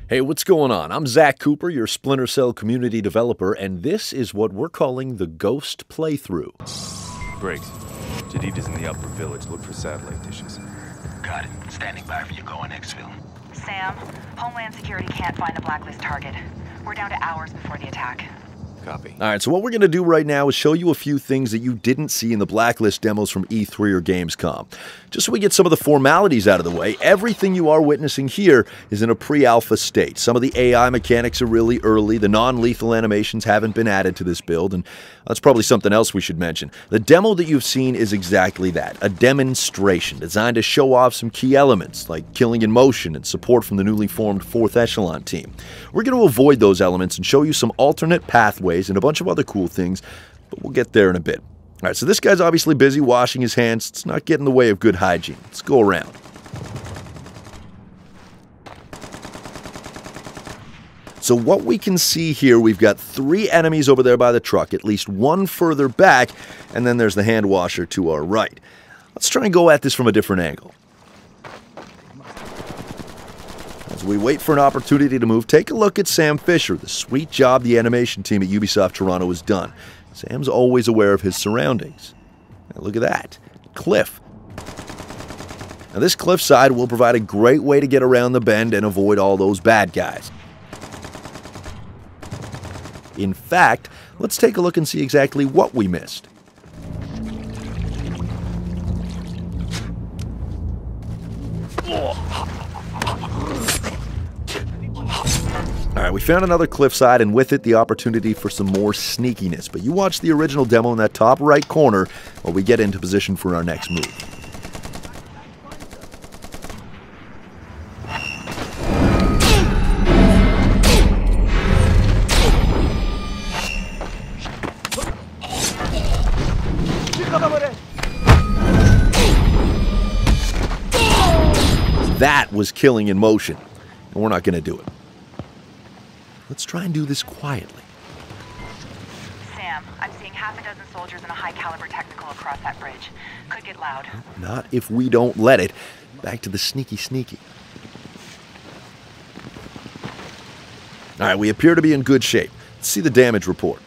Hey, what's going on? I'm Zach Cooper, your Splinter Cell community developer, and this is what we're calling the Ghost Playthrough. Briggs, Jadid is in the upper village. Look for satellite dishes. Got it. Standing by for you going exfil. Sam, Homeland Security can't find the Blacklist target. We're down to hours before the attack. Copy. Alright, so what we're going to do right now is show you a few things that you didn't see in the Blacklist demos from E3 or Gamescom. Just so we get some of the formalities out of the way, everything you are witnessing here is in a pre-alpha state. Some of the AI mechanics are really early, the non-lethal animations haven't been added to this build, and that's probably something else we should mention. The demo that you've seen is exactly that, a demonstration designed to show off some key elements, like killing in motion and support from the newly formed 4th Echelon team. We're going to avoid those elements and show you some alternate pathways and a bunch of other cool things, but we'll get there in a bit. Alright, so this guy's obviously busy washing his hands. Let's not get in the way of good hygiene. Let's go around. So what we can see here, we've got 3 enemies over there by the truck, at least one further back, and then there's the hand washer to our right. Let's try and go at this from a different angle. As we wait for an opportunity to move, take a look at Sam Fisher, the sweet job the animation team at Ubisoft Toronto has done. Sam's always aware of his surroundings. Now look at that. Cliff. Now this cliffside will provide a great way to get around the bend and avoid all those bad guys. In fact, let's take a look and see exactly what we missed. Alright, we found another cliffside, and with it the opportunity for some more sneakiness. But you watch the original demo in that top right corner while we get into position for our next move. That was killing in motion, and we're not going to do it. Let's try and do this quietly. Sam, I'm seeing half a dozen soldiers in a high-caliber technical across that bridge. Could get loud. Not if we don't let it. Back to the sneaky. Alright, we appear to be in good shape. Let's see the damage report.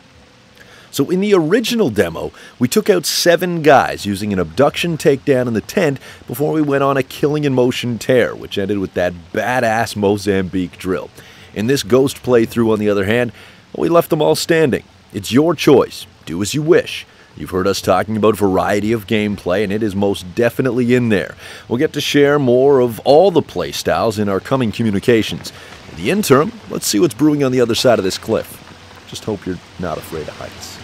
So in the original demo, we took out 7 guys using an abduction takedown in the tent before we went on a killing in motion tear, which ended with that badass Mozambique drill. In this Ghost playthrough, on the other hand, we left them all standing. It's your choice. Do as you wish. You've heard us talking about variety of gameplay, and it is most definitely in there. We'll get to share more of all the playstyles in our coming communications. In the interim, let's see what's brewing on the other side of this cliff. Just hope you're not afraid of heights.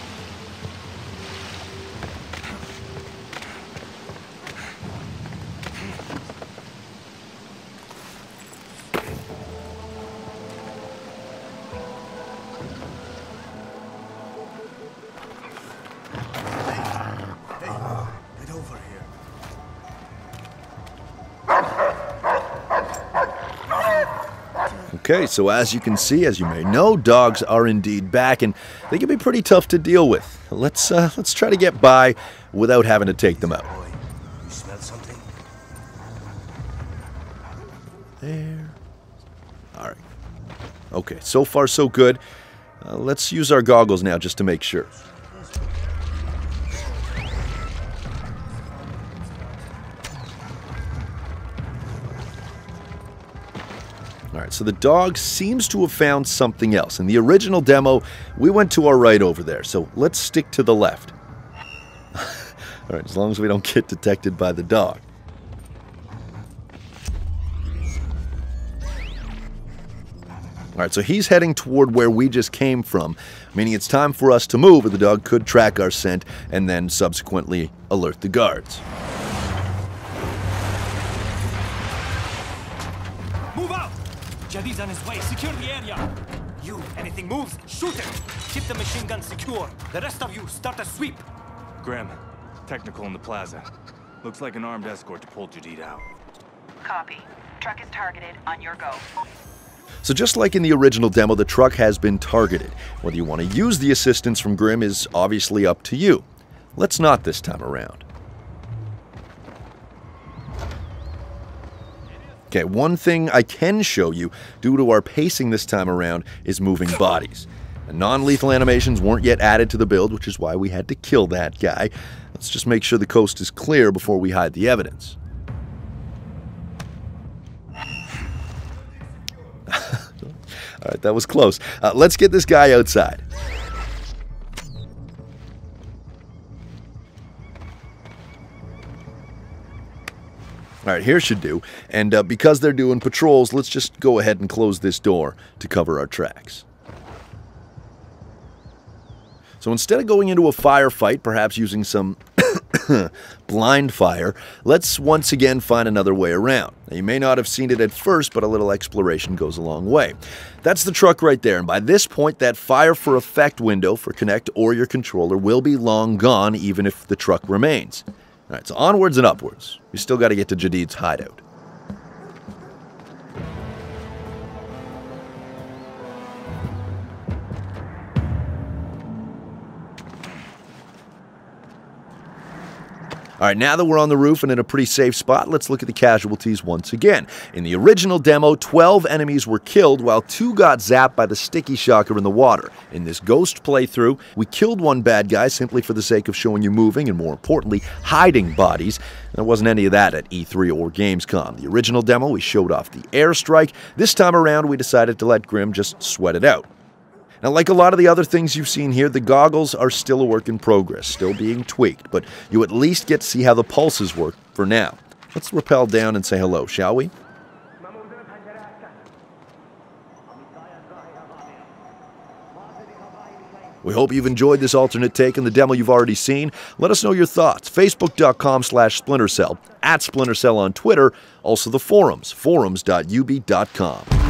Okay, so as you can see, as you may know, dogs are indeed back, and they can be pretty tough to deal with. Let's try to get by without having to take them out. You smell something? There. All right. Okay, so far so good. Let's use our goggles now just to make sure. Alright, so the dog seems to have found something else. In the original demo, we went to our right over there, so let's stick to the left. Alright, as long as we don't get detected by the dog. Alright, so he's heading toward where we just came from, meaning it's time for us to move, or the dog could track our scent and then subsequently alert the guards. Move out! Jadid's on his way. Secure the area. You, anything moves, shoot him. Keep the machine gun secure. The rest of you, start a sweep. Graham, technical in the plaza. Looks like an armed escort to pull Jadid out. Copy. Truck is targeted. On your go. So just like in the original demo, the truck has been targeted. Whether you want to use the assistance from Grim is obviously up to you. Let's not this time around. Okay, one thing I can show you, due to our pacing this time around, is moving bodies. And non-lethal animations weren't yet added to the build, which is why we had to kill that guy. Let's just make sure the coast is clear before we hide the evidence. Alright, that was close. Let's get this guy outside. Alright, here should do. And because they're doing patrols, let's just go ahead and close this door to cover our tracks. So instead of going into a firefight, perhaps using some blind fire, let's once again find another way around. Now, you may not have seen it at first, but a little exploration goes a long way. That's the truck right there, and by this point, that fire for effect window for Connect or your controller will be long gone, even if the truck remains. Alright, so onwards and upwards. We still got to get to Jadid's hideout. Alright, now that we're on the roof and in a pretty safe spot, let's look at the casualties once again. In the original demo, 12 enemies were killed while 2 got zapped by the sticky shocker in the water. In this ghost playthrough, we killed one bad guy simply for the sake of showing you moving and, more importantly, hiding bodies. There wasn't any of that at E3 or Gamescom. The original demo, we showed off the airstrike. This time around, we decided to let Grim just sweat it out. Now, like a lot of the other things you've seen here, the goggles are still a work in progress, still being tweaked, but you at least get to see how the pulses work for now. Let's rappel down and say hello, shall we? We hope you've enjoyed this alternate take on the demo you've already seen. Let us know your thoughts. Facebook.com/SplinterCell, @SplinterCell on Twitter, also the forums, forums.ub.com.